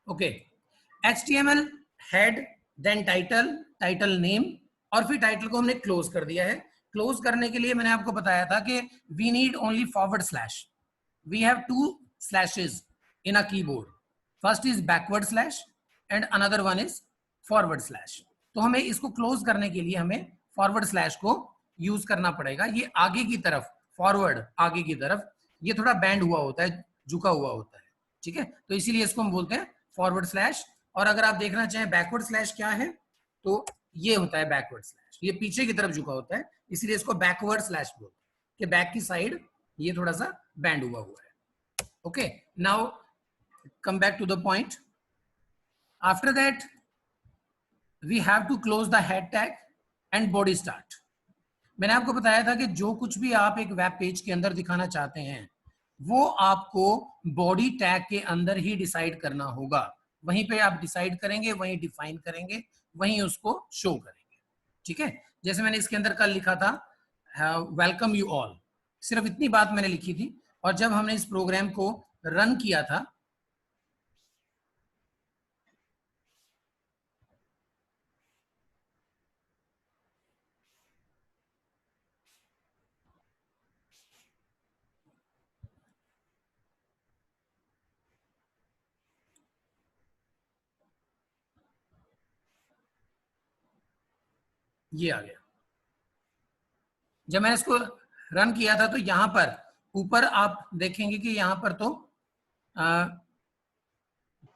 Okay, HTML head, then title, title name, और फिर title को हमने क्लोज कर दिया है। क्लोज करने के लिए मैंने आपको बताया था कि we need only forward slash. We have two slashes in a keyboard, first is backward slash and another one is forward slash. तो हमें इसको क्लोज करने के लिए हमें फॉरवर्ड स्लैश को यूज करना पड़ेगा। ये आगे की तरफ, फॉरवर्ड आगे की तरफ, ये थोड़ा बैंड हुआ होता है, झुका हुआ होता है, ठीक है, तो इसीलिए इसको हम बोलते हैं फॉरवर्ड स्लैश। और अगर आप देखना चाहें बैकवर्ड स्लैश क्या है, तो ये होता है बैकवर्ड स्लैश, ये पीछे की तरफ झुका होता है, इसलिए इसको बैकवर्ड स्लैश बोलते हैं कि बैक की साइड ये थोड़ा सा बैंड हुआ हुआ है। Okay, now come back to the point. After that we have to close the head tag and body start. मैंने आपको बताया था कि जो कुछ भी आप एक वेब पेज के अंदर दिखाना चाहते हैं वो आपको बॉडी टैग के अंदर ही डिसाइड करना होगा। वहीं पे आप डिसाइड करेंगे, वहीं डिफाइन करेंगे, वहीं उसको शो करेंगे, ठीक है। जैसे मैंने इसके अंदर कल लिखा था वेलकम यू ऑल, सिर्फ इतनी बात मैंने लिखी थी, और जब हमने इस प्रोग्राम को रन किया था, ये आ गया। जब मैंने इसको रन किया था तो यहां पर ऊपर आप देखेंगे कि यहां पर तो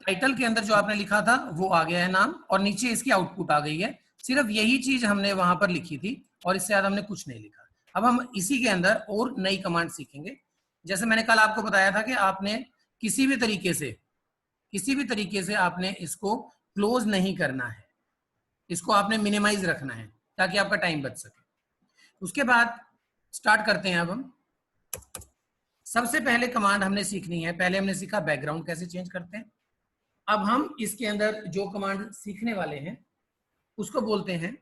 टाइटल के अंदर जो आपने लिखा था वो आ गया है नाम, और नीचे इसकी आउटपुट आ गई है। सिर्फ यही चीज हमने वहां पर लिखी थी और इससे ज्यादा हमने कुछ नहीं लिखा। अब हम इसी के अंदर और नई कमांड सीखेंगे। जैसे मैंने कल आपको बताया था कि आपने किसी भी तरीके से आपने इसको क्लोज नहीं करना है, इसको आपने मिनिमाइज रखना है ताकि आपका टाइम बच सके। उसके बाद स्टार्ट करते हैं। अब हम सबसे पहले कमांड हमने सीखनी है, पहले हमने सीखा बैकग्राउंड कैसे चेंज करते हैं। अब हम इसके अंदर जो कमांड सीखने वाले हैं उसको बोलते हैं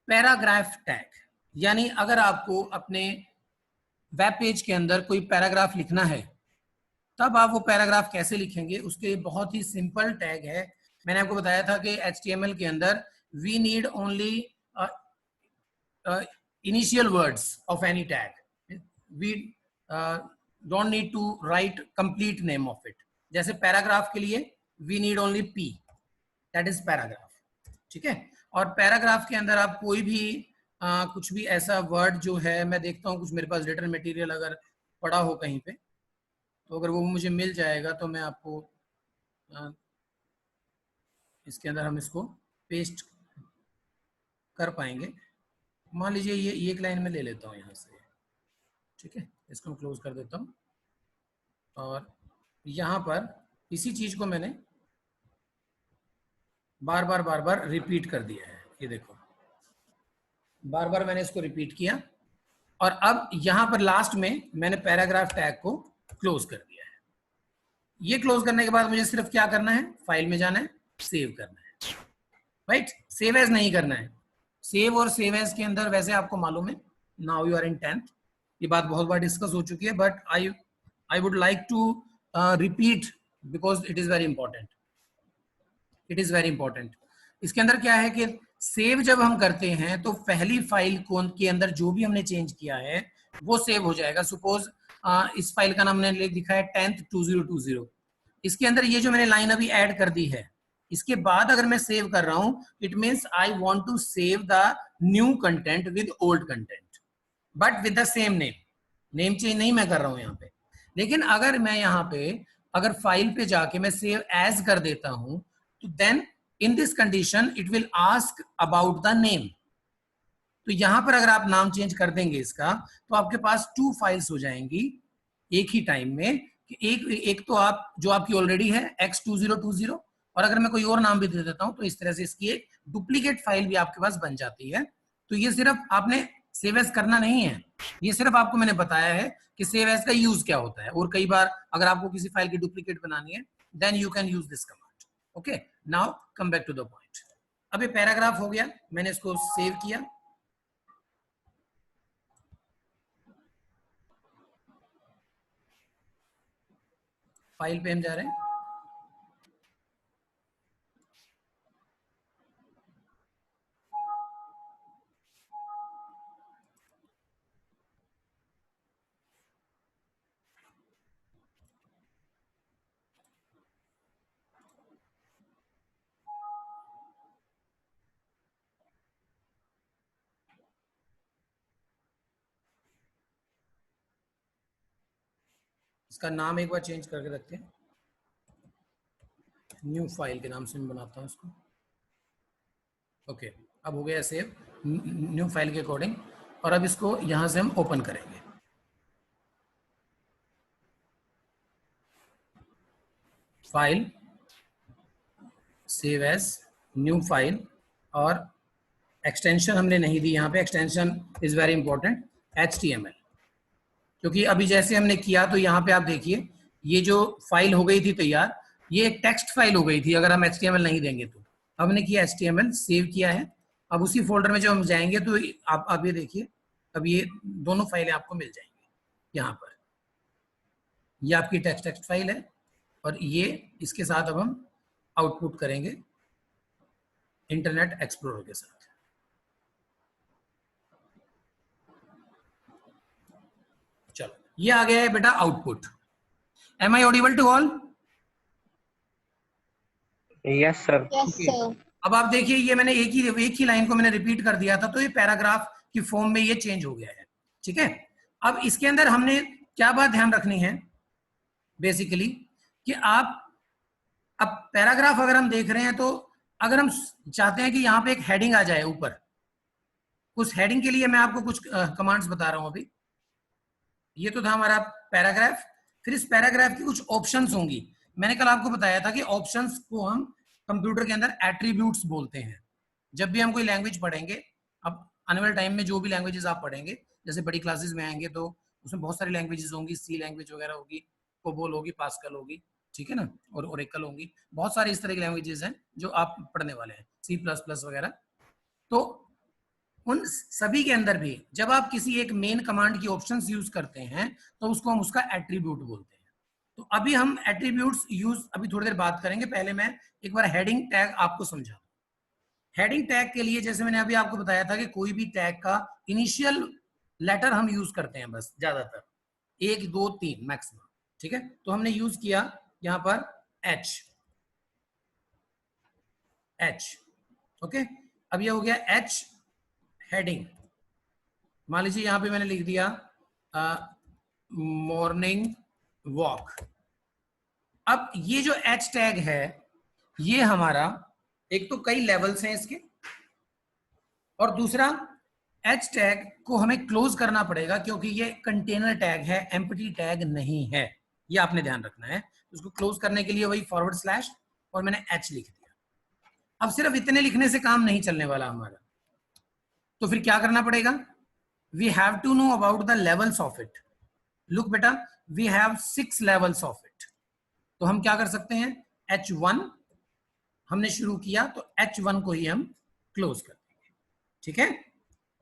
पैराग्राफ टैग। यानी अगर आपको अपने वेब पेज के अंदर कोई पैराग्राफ लिखना है तब आप वो पैराग्राफ कैसे लिखेंगे, उसके लिए बहुत ही सिंपल टैग है। मैंने आपको बताया था कि HTML के अंदर we need only initial words of any tag. We don't need to write complete name of it. जैसे पैराग्राफ के लिए we need only P, that is paragraph, ठीक है। और पैराग्राफ के अंदर आप कोई भी कुछ भी ऐसा वर्ड जो है, मैं देखता हूँ कुछ मेरे पास रिटर्न मटेरियल अगर पड़ा हो कहीं पे, तो अगर वो मुझे मिल जाएगा तो मैं आपको इसके अंदर हम इसको पेस्ट कर पाएंगे। मान लीजिए ये एक लाइन में ले लेता हूँ यहाँ से, ठीक है, इसको मैं क्लोज कर देता हूँ, और यहाँ पर इसी चीज को मैंने बार बार रिपीट कर दिया है। ये देखो, बार बार मैंने इसको रिपीट किया, और अब यहाँ पर लास्ट में मैंने पैराग्राफ टैग को क्लोज कर दिया है। ये क्लोज करने के बाद मुझे सिर्फ क्या करना है, फाइल में जाना है, सेव करना है, राइट। सेव एज नहीं करना है। सेव और सेव एज के अंदर वैसे आपको मालूम है, now you are in 10th, ये बात बहुत बार डिस्कस हो चुकी है, but I would like to repeat because it is very important. It is very important. इसके अंदर क्या है कि सेव जब हम करते हैं तो पहली फाइल के अंदर जो भी हमने चेंज किया है वो सेव हो जाएगा। सपोज इस फाइल का नाम हमने लिखा है 10th2020। इसके अंदर ये जो मैंने लाइन अभी ऐड कर दी है, इसके बाद अगर मैं सेव कर रहा हूं, it means I want to save the new content with old content, but with the same name. Name change नहीं मैं कर रहा हूं यहाँ पे। लेकिन अगर मैं यहाँ पे अगर फाइल पे जाके मैं सेव एज कर देता हूं, तो then in this condition it will ask about the name. तो यहां पर अगर आप नाम चेंज कर देंगे इसका, तो आपके पास 2 फाइल्स हो जाएंगी एक ही टाइम में। एक तो आप जो आपकी ऑलरेडी है x2020, और अगर मैं कोई और नाम भी दे देता हूं तो इस तरह से इसकी एक डुप्लीकेट फाइल भी आपके पास बन जाती है। तो ये सिर्फ आपने सेव एज करना नहीं है, ये सिर्फ आपको मैंने बताया है कि सेव एज का यूज क्या होता है। और कई बार अगर आपको किसी फाइल की डुप्लीकेट बनानी है, then you can use this command. Okay, now come back to the point. अब ये पैराग्राफ हो गया, मैंने इसको सेव किया। फाइल पे हम जा रहे हैं, इसका नाम एक बार चेंज करके रखते हैं, न्यू फाइल के नाम से मैं बनाता हूँ इसको। ओके, अब हो गया सेव न्यू फाइल के अकॉर्डिंग, और अब इसको यहां से हम ओपन करेंगे। File, save as, new file, और एक्सटेंशन हमने नहीं दी यहाँ पे, extension is very important, HTML, क्योंकि अभी जैसे हमने किया तो यहाँ पे आप देखिए ये जो फाइल हो गई थी तैयार, ये एक टेक्स्ट फाइल हो गई थी अगर हम HTML नहीं देंगे तो। अब हमने किया HTML, सेव किया है। अब उसी फोल्डर में जब हम जाएंगे तो आप ये देखिए, अब ये दोनों फाइलें आपको मिल जाएंगी यहाँ पर। ये आपकी टेक्स्ट फाइल है, और ये इसके साथ अब हम आउटपुट करेंगे इंटरनेट एक्सप्लोरर के साथ। चलो, ये आ गया है बेटा output. Am I audible to all? Yes sir. अब आप देखिए, ये मैंने एक ही लाइन को मैंने रिपीट कर दिया था, तो ये पैराग्राफ की फॉर्म में ये चेंज हो गया है। ठीक है, अब इसके अंदर हमने क्या बात ध्यान रखनी है बेसिकली, कि आप अब पैराग्राफ अगर हम देख रहे हैं तो अगर हम चाहते हैं कि यहाँ पे एक हेडिंग आ जाए ऊपर, उस हेडिंग के लिए मैं आपको कुछ कमांड्स बता रहा हूं अभी। ये तो था हमारा पैराग्राफ। फिर इस पैराग्राफ की कुछ ऑप्शंस होंगी। मैंने कल आपको बताया था कि ऑप्शंस को हम कंप्यूटर के अंदर एट्रीब्यूट्स बोलते हैं। जब भी हम कोई लैंग्वेज पढ़ेंगे, अब आने वाले टाइम में जो भी लैंग्वेजेस आप पढ़ेंगे, जैसे बड़ी क्लासेस में आएंगे तो उसमें बहुत सारी लैंग्वेजेस होंगी, सी लैंग्वेज वगैरह होगी, कोबोल होगी, पास्कल होगी, ठीक है ना, और ओरेकल होंगी, बहुत सारी इस तरह की लैंग्वेजेस हैं जो आप पढ़ने वाले हैं, C++ वगैरह। तो उन सभी के अंदर भी जब आप किसी एक मेन कमांड की ऑप्शंस यूज करते हैं तो उसको हम उसका एट्रीब्यूट बोलते हैं। तो अभी हम एट्रीब्यूट्स यूज अभी थोड़ी देर बात करेंगे। पहले मैं एक बार हेडिंग टैग आपको समझा। हेडिंग टैग के लिए जैसे मैंने अभी आपको बताया था कि कोई भी टैग का इनिशियल लेटर हम यूज करते हैं, बस ज्यादातर 1 2 3 मैक्सिमम। ठीक है, तो हमने यूज किया यहां पर H। ओके, अब ये हो गया H हेडिंग। मान लीजिए यहां पे मैंने लिख दिया मॉर्निंग वॉक। अब ये जो H टैग है, ये हमारा एक तो कई लेवल्स हैं इसके, और दूसरा H टैग को हमें क्लोज करना पड़ेगा क्योंकि ये कंटेनर टैग है, एम्प्टी टैग नहीं है। ये आपने ध्यान रखना है। उसको क्लोज करने के लिए वही / और मैंने H लिख दिया। अब सिर्फ इतने लिखने से काम नहीं चलने वाला हमारा, तो फिर क्या करना पड़ेगा? we have to know about the levels of it. look beta, we have 6 levels of it. तो हम क्या कर सकते हैं? H1 हमने शुरू किया तो H1 को ही हम क्लोज कर देंगे। ठीक है,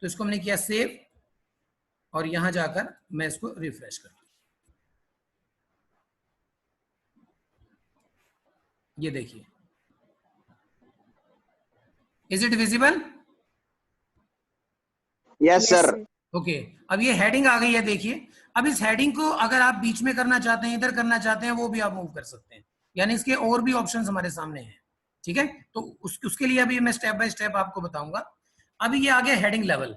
तो इसको हमने किया सेव, और यहां जाकर मैं इसको रिफ्रेश कर दूं। ये देखिए, is it visible? Yes sir. Okay, अब ये हेडिंग आ गई है। देखिए, अब इस हेडिंग को अगर आप बीच में करना चाहते हैं, इधर करना चाहते हैं, वो भी आप मूव कर सकते हैं। यानी इसके और भी ऑप्शंस हमारे सामने हैं। ठीक है, तो उसके लिए अभी मैं स्टेप बाय स्टेप आपको बताऊंगा। अभी ये आ गया हेडिंग लेवल।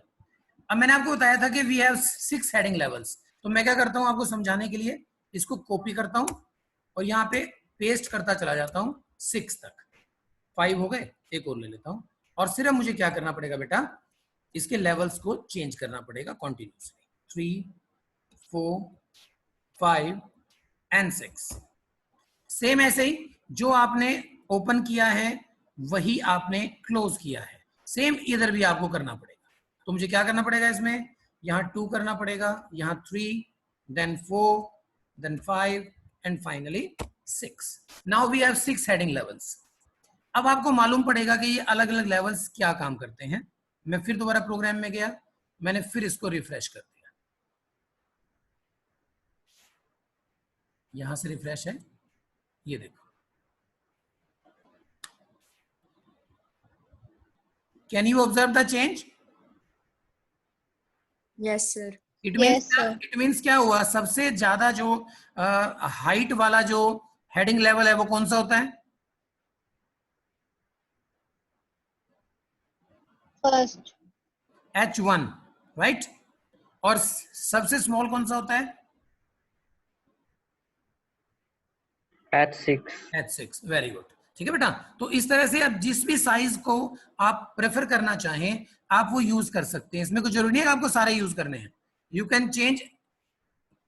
अब मैंने आपको बताया था कि वी हैव 6 हेडिंग लेवल्स। तो मैं क्या करता हूं आपको समझाने के लिए, इसको कॉपी करता हूं और यहाँ पे पेस्ट करता चला जाता हूं 6 तक। 5 हो गए, एक और ले लेता हूं, और सिर्फ मुझे क्या करना पड़ेगा बेटा, इसके लेवल्स को चेंज करना पड़ेगा कॉन्टिन्यूसली। 3 4 5 एंड 6। सेम ऐसे ही जो आपने ओपन किया है वही आपने क्लोज किया है, सेम इधर भी आपको करना पड़ेगा। तो मुझे क्या करना पड़ेगा इसमें? यहाँ 2 करना पड़ेगा, यहाँ 3, then 4, then 5 and finally 6। Now we have 6 heading levels. अब आपको मालूम पड़ेगा कि ये अलग अलग लेवल्स क्या काम करते हैं। मैं फिर दोबारा प्रोग्राम में गया, मैंने फिर इसको रिफ्रेश कर दिया। यहां से रिफ्रेश है, ये देखो। Can you observe the change? Yes sir. It means क्या हुआ? सबसे ज्यादा जो हाइट वाला जो हेडिंग लेवल है वो कौन सा होता है? फर्स्ट। H1, right. और सबसे स्मॉल कौन सा होता है? H6. H6, very good. ठीक है बेटा, तो इस तरह से आप जिस भी साइज को आप प्रेफर करना चाहें आप वो यूज कर सकते हैं। इसमें कुछ जरूरी नहीं है कि आपको सारे यूज करने हैं। You can change,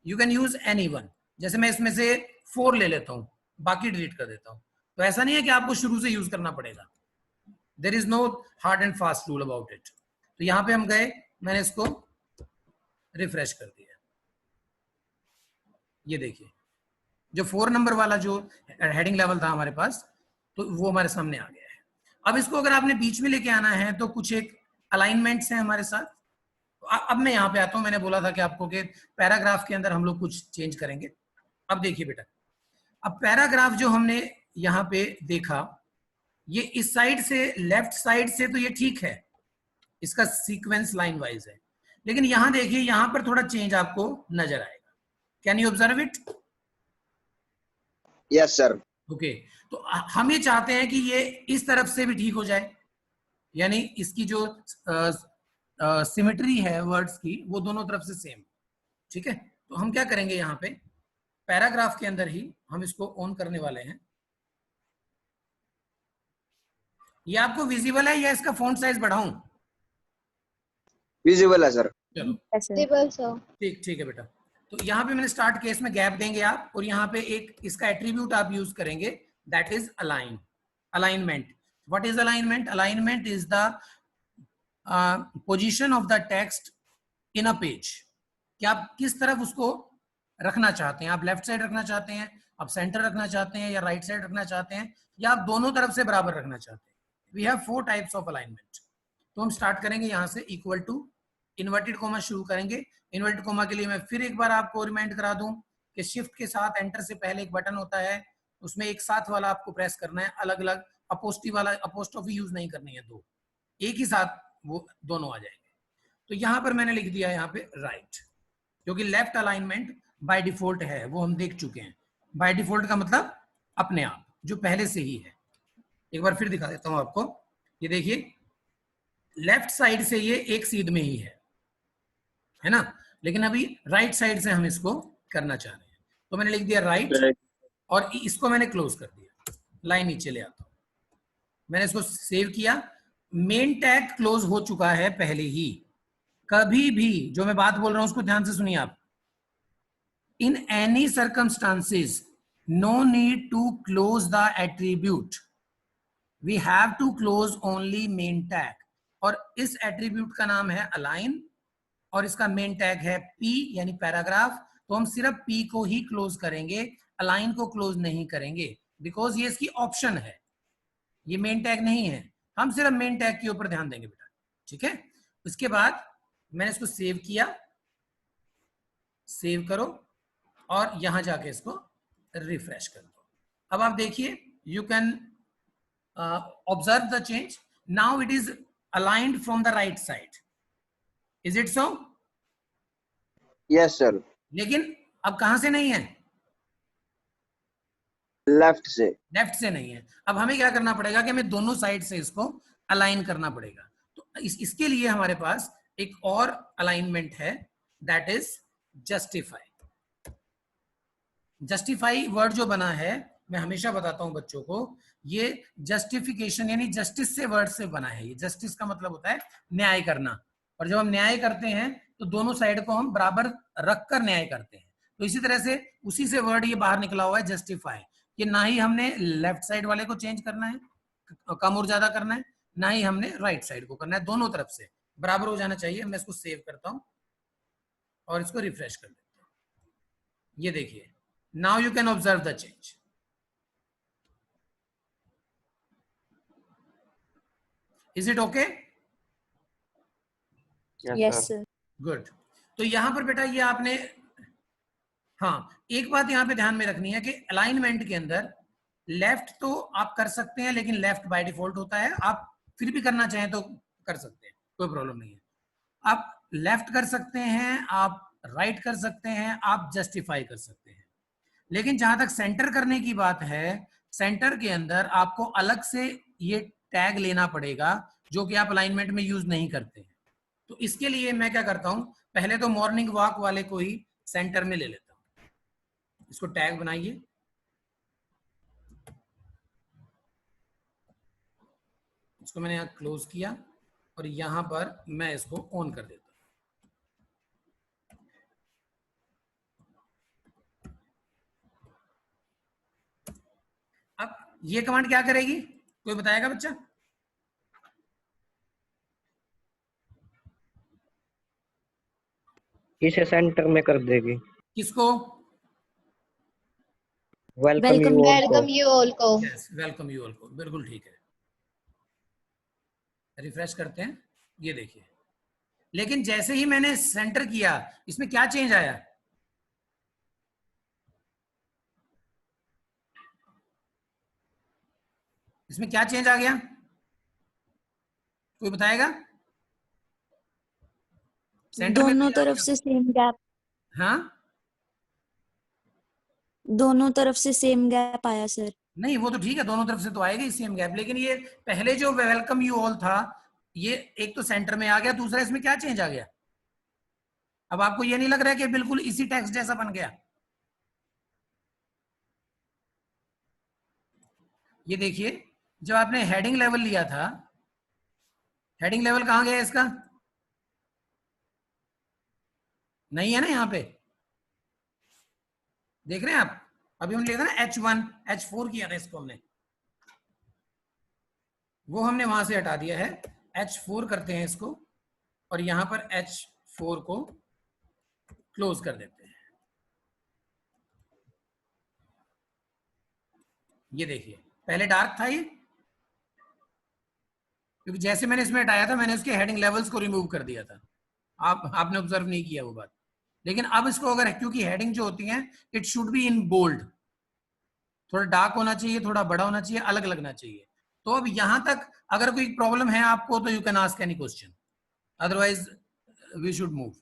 you can use any one. जैसे मैं इसमें से 4 ले लेता हूं, बाकी डिलीट कर देता हूं, तो ऐसा नहीं है कि आपको शुरू से यूज करना पड़ेगा। There is no hard and fast rule about it. तो यहां पे हम गए, मैंने इसको रिफ्रेश कर दिया। ये देखिए जो 4 नंबर वाला जो हेडिंग लेवल था हमारे पास, तो वो हमारे सामने आ गया है। अब इसको अगर आपने बीच में लेके आना है तो कुछ एक अलाइनमेंट्स हैं हमारे साथ। अब मैं यहाँ पे आता हूँ, मैंने बोला था कि आपको कि पैराग्राफ के अंदर हम लोग कुछ चेंज करेंगे। अब देखिए बेटा, अब पैराग्राफ जो हमने यहाँ पे देखा, ये इस साइड से लेफ्ट साइड से तो ये ठीक है, इसका सीक्वेंस लाइन वाइज है, लेकिन यहाँ देखिए यहाँ पर थोड़ा चेंज आपको नजर आएगा। Can you observe it? Yes, sir. Okay, तो हम ये चाहते हैं कि ये इस तरफ से भी ठीक हो जाए, यानी इसकी जो सिमेट्री है वर्ड्स की वो दोनों तरफ से सेम। ठीक है, तो हम क्या करेंगे, यहाँ पे पैराग्राफ के अंदर ही हम इसको ऑन करने वाले हैं। ये आपको विजिबल है या इसका फॉन्ट साइज बढ़ाऊं? Visible है सर. चलो Yes, sir. Visible, sir. ठीक, ठीक है बेटा। तो यहाँ पे मैंने स्टार्ट केस में गैप देंगे आप, और यहाँ पे एक इसका एट्रीब्यूट आप यूज करेंगे, that is align, alignment. What is alignment? Alignment is the position of the text in a page, कि आप किस तरफ उसको रखना चाहते हैं। आप लेफ्ट साइड रखना चाहते हैं, आप सेंटर रखना चाहते हैं, या राइट साइड रखना चाहते हैं, या आप दोनों तरफ से बराबर रखना चाहते हैं। We have 4 types of alignment. तो हम स्टार्ट करेंगे यहाँ से, इक्वल टू इन्वर्टेड कोमा शुरू करेंगे। इन्वर्टेड कोमा के लिए मैं फिर एक बार आपको रिमाइंड करा दूं कि शिफ्ट के साथ एंटर से पहले एक बटन होता है, उसमें एक साथ वाला आपको प्रेस करना है, अलग अलग अपोस्टी वाला, अपोस्ट्रोफी यूज नहीं करनी है, दो एक ही साथ वो दोनों आ जाएंगे। तो यहाँ पर मैंने लिख दिया यहाँ पे राइट, क्योंकि लेफ्ट अलाइनमेंट बाय डिफॉल्ट है, वो हम देख चुके हैं। बाय डिफॉल्ट का मतलब अपने आप, जो पहले से ही है। एक बार फिर दिखा देता हूं आपको, ये देखिए लेफ्ट साइड से ये एक सीध में ही है ना, लेकिन अभी राइट साइड से हम इसको करना चाह रहे हैं। तो मैंने लिख दिया राइट, और इसको मैंने क्लोज कर दिया। लाइन नीचे ले आता हूं, मैंने इसको सेव किया। मेन टैग क्लोज हो चुका है पहले ही। कभी भी जो मैं बात बोल रहा हूं उसको ध्यान से सुनिए आप। In any circumstances no need to close the attribute, we have to close only main tag. और इस एट्रीब्यूट का नाम है अलाइन, और इसका मेन टैग है पी यानी पैराग्राफ। तो हम सिर्फ पी को ही क्लोज करेंगे, अलाइन को क्लोज नहीं करेंगे, बिकॉज ये इसकी ऑप्शन है, ये मेन टैग नहीं है। हम सिर्फ मेन टैग के ऊपर ध्यान देंगे बेटा। ठीक है, उसके बाद मैंने इसको सेव किया, सेव करो, और यहां जाके इसको रिफ्रेश कर दो। अब आप देखिए, you can observe the change. Now it is aligned from the right side. Is it so? Yes, sir. लेकिन अब कहां से नहीं है? Left से. लेफ्ट से नहीं है। अब हमें क्या करना पड़ेगा कि हमें दोनों साइड से इसको अलाइन करना पड़ेगा। तो इसके लिए हमारे पास एक और अलाइनमेंट है, that is justify. Justify word जो बना है, मैं हमेशा बताता हूं बच्चों को, ये जस्टिफिकेशन यानी जस्टिस से वर्ड से बना है। ये जस्टिस का मतलब होता है न्याय करना, और जब हम न्याय करते हैं तो दोनों साइड को हम बराबर रखकर न्याय करते हैं। तो इसी तरह से उसी से वर्ड ये बाहर निकला हुआ है जस्टिफाई, कि ना ही हमने लेफ्ट साइड वाले को चेंज करना है, कम और ज्यादा करना है, ना ही हमने राइट साइड को करना है, दोनों तरफ से बराबर हो जाना चाहिए। मैं इसको सेव करता हूं और इसको रिफ्रेश कर देता हूं। ये देखिए, now you can observe the change. Is it okay? Yes, sir. Good. तो यहां पर बेटा ये आपने, हाँ एक बात यहां पे ध्यान में रखनी है कि अलाइनमेंट के अंदर लेफ्ट तो आप कर सकते हैं, लेकिन लेफ्ट बाय डिफॉल्ट होता है। आप फिर भी करना चाहें तो कर सकते हैं, कोई प्रॉब्लम नहीं है। आप लेफ्ट कर सकते हैं, आप राइट कर सकते हैं, आप जस्टिफाई कर सकते हैं। लेकिन जहां तक सेंटर करने की बात है, सेंटर के अंदर आपको अलग से ये टैग लेना पड़ेगा, जो कि आप अलाइनमेंट में यूज नहीं करते हैं। तो इसके लिए मैं क्या करता हूं, पहले तो मॉर्निंग वॉक वाले को ही सेंटर में ले लेता हूं। इसको टैग बनाइए, इसको मैंने यहाँ क्लोज किया और यहाँ पर मैं इसको ऑन कर देता हूँ। अब ये कमांड क्या करेगी, कोई बताएगा बच्चा? इसे सेंटर में कर देगी। किसको? वेलकम यू ऑल को। वेलकम यू ऑल को। यस, वेलकम यू ऑल को, बिल्कुल ठीक है। रिफ्रेश करते हैं, ये देखिए। लेकिन जैसे ही मैंने सेंटर किया, इसमें क्या चेंज आया? इसमें क्या चेंज आ गया, कोई बताएगा? सेंटर में दोनों तरफ से सेम गैप, हाँ, दोनों तरफ से सेम गैप आया सर। नहीं वो तो ठीक है, दोनों तरफ से तो आएगा ही सेम गैप, लेकिन ये पहले जो वेलकम यू ऑल था, ये एक तो सेंटर में आ गया, दूसरा इसमें क्या चेंज आ गया? अब आपको ये नहीं लग रहा है कि बिल्कुल इसी टेक्स्ट जैसा बन गया? ये देखिए, जब आपने हेडिंग लेवल लिया था, हेडिंग लेवल कहां गया इसका? नहीं है ना यहाँ पे, देख रहे हैं आप? अभी हमने लिया था ना H1, H4 किया था इसको हमने, वो हमने वहां से हटा दिया है, H4 करते हैं इसको और यहां पर H4 को क्लोज कर देते हैं। ये देखिए, पहले डार्क था ये, क्योंकि जैसे मैंने इसमें हटाया था, मैंने उसके हेडिंग लेवल्स को रिमूव कर दिया था। आपने ऑब्जर्व नहीं किया वो बात। लेकिन अब इसको अगर, क्योंकि हेडिंग जो होती है it should be in bold, थोड़ा डार्क होना चाहिए, थोड़ा बड़ा होना चाहिए, अलग लगना चाहिए। तो अब यहां तक अगर कोई प्रॉब्लम है आपको तो you can ask any question, otherwise we should move.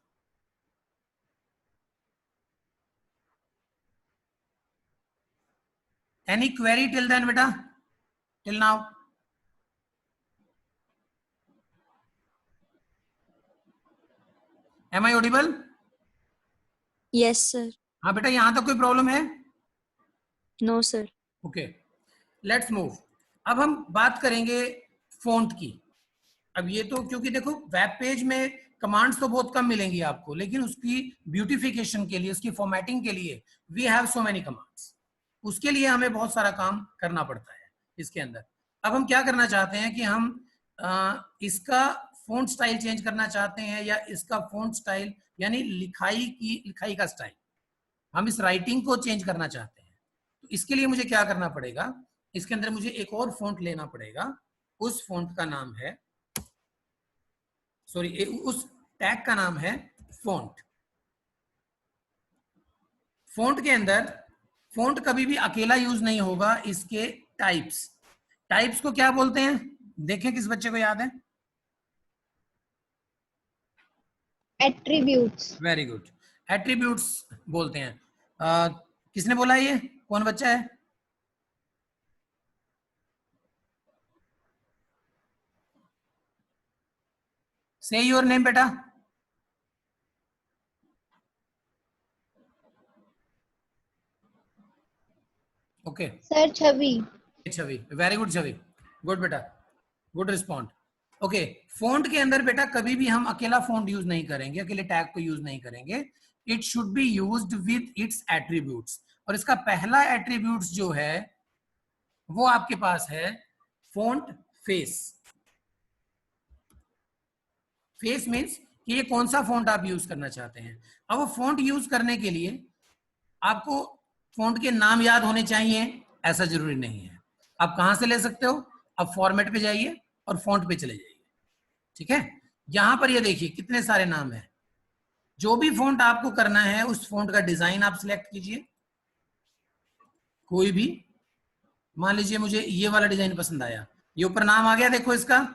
Any query till then बेटा, till now? Am I audible? Yes sir. हाँ बेटा, यहां तक कोई प्रॉब्लम है? No sir. Okay, let's move. अब हम बात करेंगे फॉन्ट की। अब ये तो, क्योंकि देखो वेब पेज में कमांड्स तो बहुत कम मिलेंगी आपको, लेकिन उसकी ब्यूटिफिकेशन के लिए, उसकी फॉर्मेटिंग के लिए we have so many commands. उसके लिए हमें बहुत सारा काम करना पड़ता है इसके अंदर। अब हम क्या करना चाहते हैं कि हम इसका फॉन्ट स्टाइल चेंज करना चाहते हैं, या इसका फॉन्ट स्टाइल यानी लिखाई का स्टाइल, हम इस राइटिंग को चेंज करना चाहते हैं। तो इसके लिए मुझे क्या करना पड़ेगा, इसके अंदर मुझे एक और फॉन्ट लेना पड़ेगा। उस फॉन्ट का नाम है, सॉरी, उस टैग का नाम है फॉन्ट। फॉन्ट के अंदर फॉन्ट कभी भी अकेला यूज नहीं होगा, इसके टाइप्स, टाइप्स को क्या बोलते हैं? देखें किस बच्चे को याद है? एट्रीब्यूट्स। वेरी गुड, एट्रीब्यूट्स बोलते हैं। किसने बोला ये, कौन बच्चा है? से योर नेम बेटा। ओके, सर छवि। छवि, वेरी गुड छवि, गुड बेटा, गुड रिस्पॉन्ड। ओके, फॉन्ट के अंदर बेटा कभी भी हम अकेला फॉन्ट यूज नहीं करेंगे, अकेले टैग को यूज नहीं करेंगे। It should be used with its attributes. और इसका पहला एट्रीब्यूट्स जो है वो आपके पास है फॉन्ट फेस। फेस मीन्स कि ये कौन सा फॉन्ट आप यूज करना चाहते हैं। अब वो फॉन्ट यूज करने के लिए आपको फॉन्ट के नाम याद होने चाहिए, ऐसा जरूरी नहीं है। आप कहां से ले सकते हो? अब फॉर्मेट पे जाइए और फॉन्ट पे चले जाइए, ठीक है? यहां पर ये देखिए कितने सारे नाम हैं। जो भी फॉन्ट आपको करना है, उस फॉन्ट का डिजाइन आप सिलेक्ट कीजिए, कोई भी। मान लीजिए मुझे ये वाला डिजाइन पसंद आया, ये ऊपर नाम आ गया देखो इसका।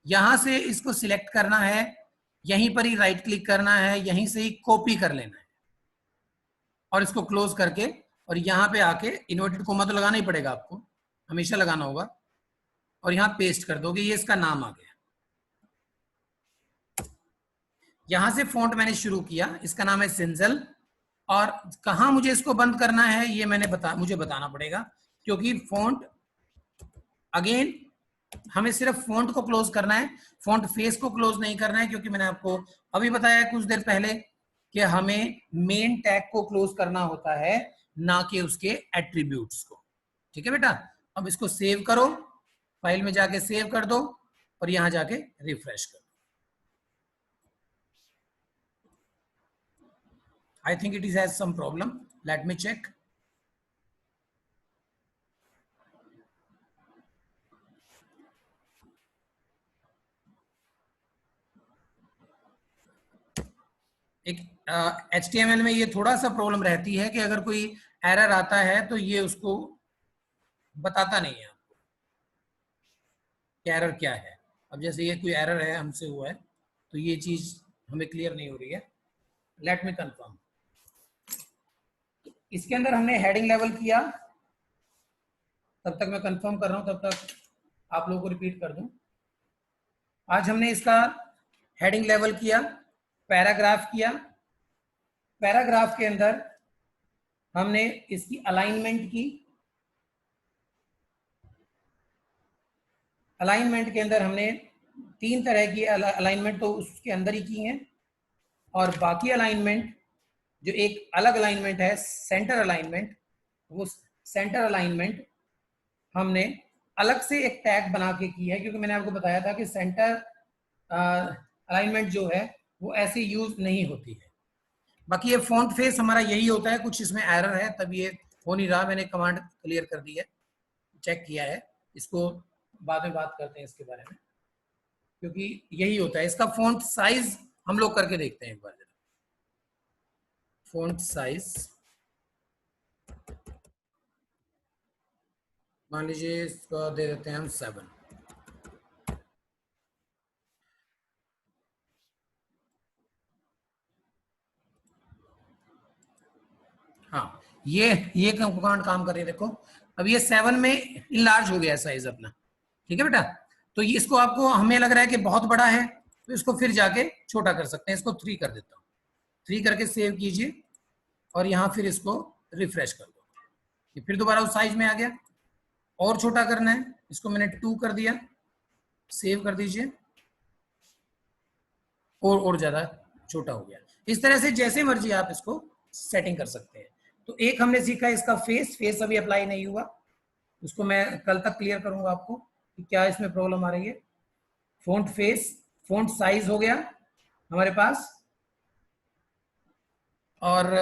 यहां से इसको सिलेक्ट करना है, यहीं पर ही राइट क्लिक करना है, यहीं से ही कॉपी कर लेना है और इसको क्लोज करके, और यहां पे आके इन्वर्टेड कोमा तो लगाना ही पड़ेगा आपको, हमेशा लगाना होगा, और यहां पेस्ट कर दोगे, ये इसका नाम आ गया। यहां से फॉन्ट मैंने शुरू किया, इसका नाम है सिंजल। और कहां मुझे इसको बंद करना है ये मुझे बताना पड़ेगा, क्योंकि फॉन्ट अगेन हमें सिर्फ फॉन्ट को क्लोज करना है, फॉन्ट फेस को क्लोज नहीं करना है, क्योंकि मैंने आपको अभी बताया कुछ देर पहले कि हमें मेन टैग को क्लोज करना होता है, ना कि उसके एट्रीब्यूट्स को। ठीक है बेटा, अब इसको सेव करो, फाइल में जाके सेव कर दो और यहां जाके रिफ्रेश कर दो। I think it is has some problem. Let me check. एक HTML में ये थोड़ा सा प्रॉब्लम रहती है कि अगर कोई एरर आता है तो ये उसको बताता नहीं है आपको कि एरर क्या है। अब जैसे ये कोई एरर है हमसे हुआ है तो ये चीज हमें क्लियर नहीं हो रही है। Let me confirm. इसके अंदर हमने हेडिंग लेवल किया, तब तक मैं कंफर्म कर रहा हूं, तब तक आप लोगों को रिपीट कर दूं। आज हमने इसका हेडिंग लेवल किया, पैराग्राफ किया, पैराग्राफ के अंदर हमने इसकी अलाइनमेंट की, अलाइनमेंट के अंदर हमने 3 तरह की अलाइनमेंट तो उसके अंदर ही की हैं, और बाकी अलाइनमेंट जो एक अलग अलाइनमेंट है सेंटर अलाइनमेंट, वो सेंटर अलाइनमेंट हमने अलग से एक टैग बना के की है, क्योंकि मैंने आपको बताया था कि सेंटर अलाइनमेंट जो है वो ऐसे यूज नहीं होती है। बाकी ये फॉन्ट फेस हमारा यही होता है, कुछ इसमें एरर है तब ये हो नहीं रहा। मैंने कमांड क्लियर कर दी है, चेक किया है, इसको बाद में बात करते हैं इसके बारे में, क्योंकि यही होता है। इसका फॉन्ट साइज हम लोग करके देखते हैं एक बार। फॉन्ट साइज मान लीजिए इसको दे देते हैं हम 7। हाँ, ये कमांड काम कर रही है। देखो अब ये 7 में इनलार्ज हो गया साइज अपना। ठीक है बेटा, तो ये इसको आपको हमें लग रहा है कि बहुत बड़ा है तो इसको फिर जाके छोटा कर सकते हैं। इसको 3 कर देता हूँ, 3 करके सेव कीजिए और यहाँ फिर इसको रिफ्रेश कर दो, ये फिर दोबारा उस साइज में आ गया। और छोटा करना है, इसको मैंने 2 कर दिया, सेव कर दीजिए, और ज्यादा छोटा हो गया। इस तरह से जैसे मर्जी आप इसको सेटिंग कर सकते हैं। तो एक हमने सीखा इसका फेस अभी अप्लाई नहीं हुआ, उसको मैं कल तक क्लियर करूंगा आपको कि क्या इसमें प्रॉब्लम आ रही है। फॉन्ट फेस, फॉन्ट साइज हो गया हमारे पास, और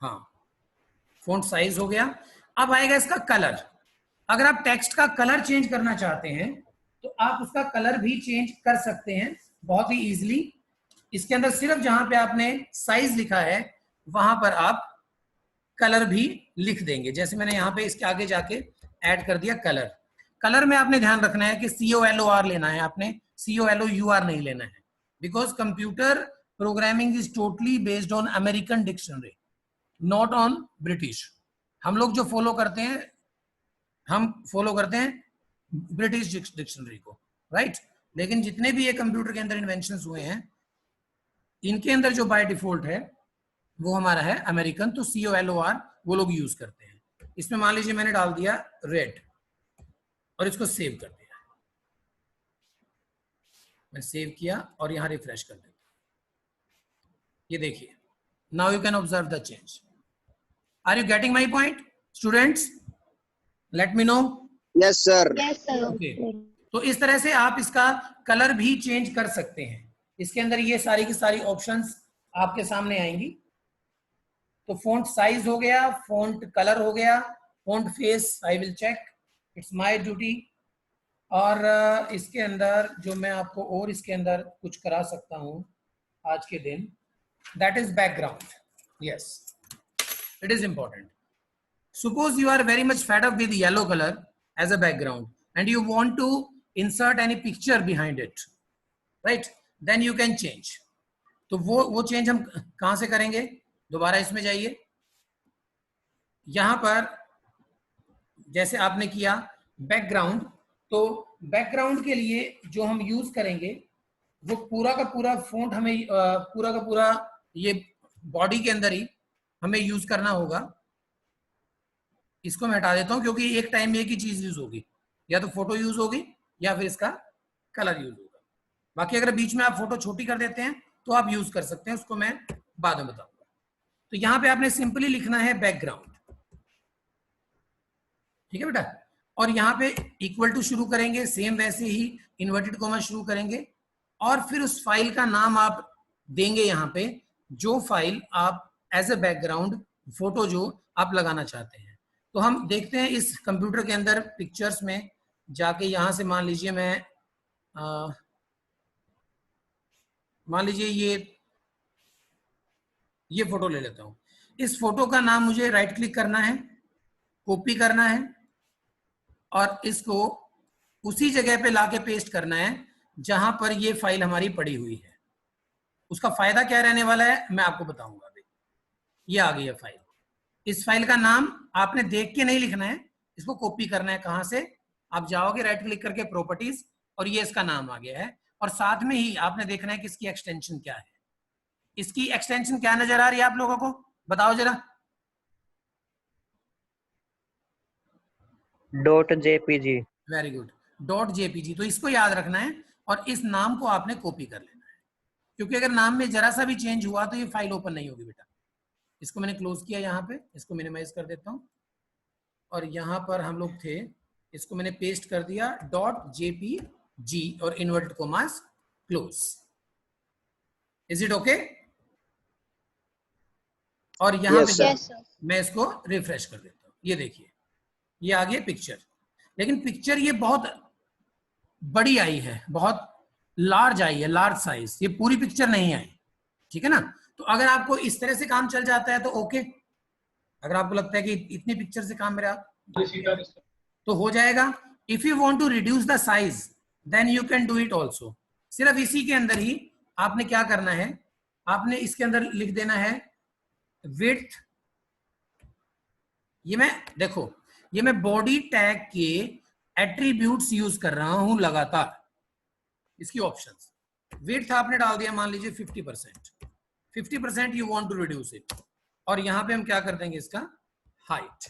हाँ फॉन्ट साइज हो गया। अब आएगा इसका कलर। अगर आप टेक्स्ट का कलर चेंज करना चाहते हैं तो आप उसका कलर भी चेंज कर सकते हैं बहुत ही इजीली। इसके अंदर सिर्फ जहां पे आपने साइज लिखा है वहां पर आप कलर भी लिख देंगे। जैसे मैंने यहाँ पे इसके आगे जाके ऐड कर दिया कलर। कलर में आपने ध्यान रखना है कि COLOR लेना है, आपने COLOUR नहीं लेना है, because computer programming is totally based on American dictionary, not on British. हम लोग जो फॉलो करते हैं, हम फॉलो करते हैं ब्रिटिश डिक्शनरी को, राइट। लेकिन जितने भी ये कंप्यूटर के अंदर इन्वेंशंस हुए हैं, इनके अंदर जो बाय डिफॉल्ट है वो हमारा है अमेरिकन, तो COLOR वो लोग यूज करते हैं। इसमें मान लीजिए मैंने डाल दिया रेड और इसको सेव कर दिया, मैं सेव किया और यहां रिफ्रेश कर देता। ये देखिए, now you can observe the change. Are you getting my point students? Let me know. Yes sir. Yes, sir. Okay, तो इस तरह से आप इसका कलर भी चेंज कर सकते हैं। इसके अंदर ये सारी की सारी ऑप्शंस आपके सामने आएंगी। तो फॉन्ट साइज हो गया, फॉन्ट कलर हो गया, font face I will check, it's my duty. और इसके अंदर जो मैं आपको और इसके अंदर कुछ करा सकता हूं आज के दिन, that is background. Yes, it is important. Suppose you are very much fed up with yellow color as a background and you want to insert any picture behind it, right? Then you can change. तो वो change हम कहां से करेंगे? दोबारा इसमें जाइए, यहां पर जैसे आपने किया बैकग्राउंड, तो बैकग्राउंड के लिए जो हम यूज करेंगे वो पूरा का पूरा फॉन्ट हमें पूरा का पूरा ये बॉडी के अंदर ही हमें यूज करना होगा। इसको मैं हटा देता हूं क्योंकि एक टाइम में एक ही चीज यूज होगी, या तो फोटो यूज होगी या फिर इसका कलर यूज होगा। बाकी अगर बीच में आप फोटो छोटी कर देते हैं तो आप यूज कर सकते हैं, उसको मैं बाद में बताऊंगा। तो यहां पे आपने सिंपली लिखना है बैकग्राउंड, ठीक है बेटा। और यहाँ पे इक्वल टू शुरू करेंगे, सेम वैसे ही इन्वर्टेड कॉमा शुरू करेंगे, और फिर उस फाइल का नाम आप देंगे यहाँ पे, जो फाइल आप एज ए बैकग्राउंड फोटो जो आप लगाना चाहते हैं। तो हम देखते हैं इस कंप्यूटर के अंदर पिक्चर्स में जाके, यहां से मान लीजिए मैं मान लीजिए ये फोटो ले लेता हूं। इस फोटो का नाम मुझे राइट क्लिक करना है, कॉपी करना है और इसको उसी जगह पे लाके पेस्ट करना है जहां पर ये फाइल हमारी पड़ी हुई है। उसका फायदा क्या रहने वाला है मैं आपको बताऊंगा अभी। ये आ गई है फाइल। इस फाइल का नाम आपने देख के नहीं लिखना है, इसको कॉपी करना है। कहां से? आप जाओगे राइट क्लिक करके प्रॉपर्टीज, और ये इसका नाम आ गया है। और साथ में ही आपने देखना है कि इसकी एक्सटेंशन क्या है। इसकी एक्सटेंशन क्या नजर आ रही है आप लोगों को, बताओ जरा। .jpg। Very good, .jpg। तो इसको याद रखना है और इस नाम को आपने कॉपी कर लेना है, क्योंकि अगर नाम में जरा सा भी चेंज हुआ तो ये फाइल ओपन नहीं होगी बेटा। इसको मैंने क्लोज किया, यहाँ पे इसको मिनिमाइज कर देता हूँ, और यहाँ पर हम लोग थे, इसको मैंने पेस्ट कर दिया .jpg और inverted commas close. Is it okay? और यहाँ पे Yes, sir. मैं इसको रिफ्रेश कर देता हूँ। ये देखिए ये आ गया पिक्चर, लेकिन पिक्चर ये बहुत बड़ी आई है, बहुत लार्ज आई है, लार्ज साइज। ये पूरी पिक्चर नहीं आई, ठीक है ना। तो अगर आपको इस तरह से काम चल जाता है तो ओके। अगर आपको लगता है कि इतनी पिक्चर से काम मेरा तो हो जाएगा। If you want to reduce the size then you can do it also. सिर्फ इसी के अंदर ही आपने क्या करना है, आपने इसके अंदर लिख देना है विड्थ। ये मैं देखो, ये मैं बॉडी टैग के एट्रीब्यूट्स यूज कर रहा हूं लगातार। इसकी ऑप्शंस, विड्थ आपने डाल दिया मान लीजिए 50%, 50% you want to reduce it. और यहां पे हम क्या कर देंगे, इसका हाइट।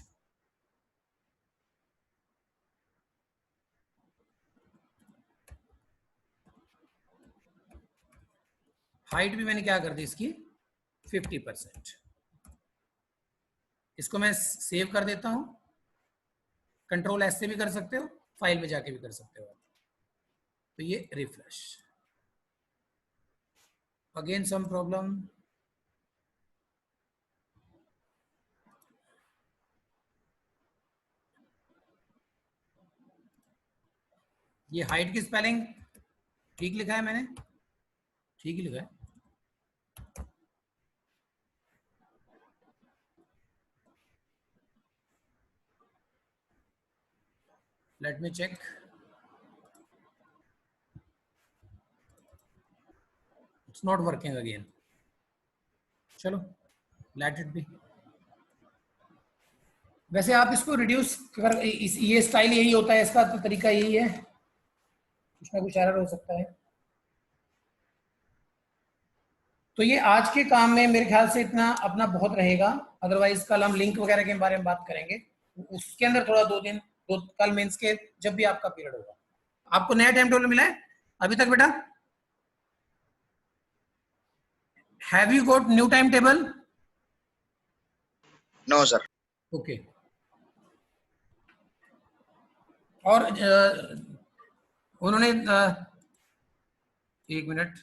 हाइट भी मैंने क्या कर दी इसकी 50%। इसको मैं सेव कर देता हूं, कंट्रोल एस से भी कर सकते हो, फाइल में जाके भी कर सकते हो। तो ये रिफ्रेश, अगेन सम प्रॉब्लम। ये हाइट की स्पेलिंग ठीक लिखा है मैंने, ठीक ही लिखा है। Let me check. It's not working again. चलो लेट इट बी। वैसे आप इसको रिड्यूस कर, ये स्टाइल यही होता है, इसका तो तरीका यही है, कुछ ना कुछ एरर हो सकता है। तो ये आज के काम में मेरे ख्याल से इतना अपना बहुत रहेगा। अदरवाइज कल हम लिंक वगैरह के बारे में बात करेंगे, उसके अंदर थोड़ा कल मेंस के जब भी आपका पीरियड होगा। आपको नया टाइम टेबल मिला है अभी तक बेटा? Have you got new time table? No sir. Okay. और उन्होंने एक मिनट,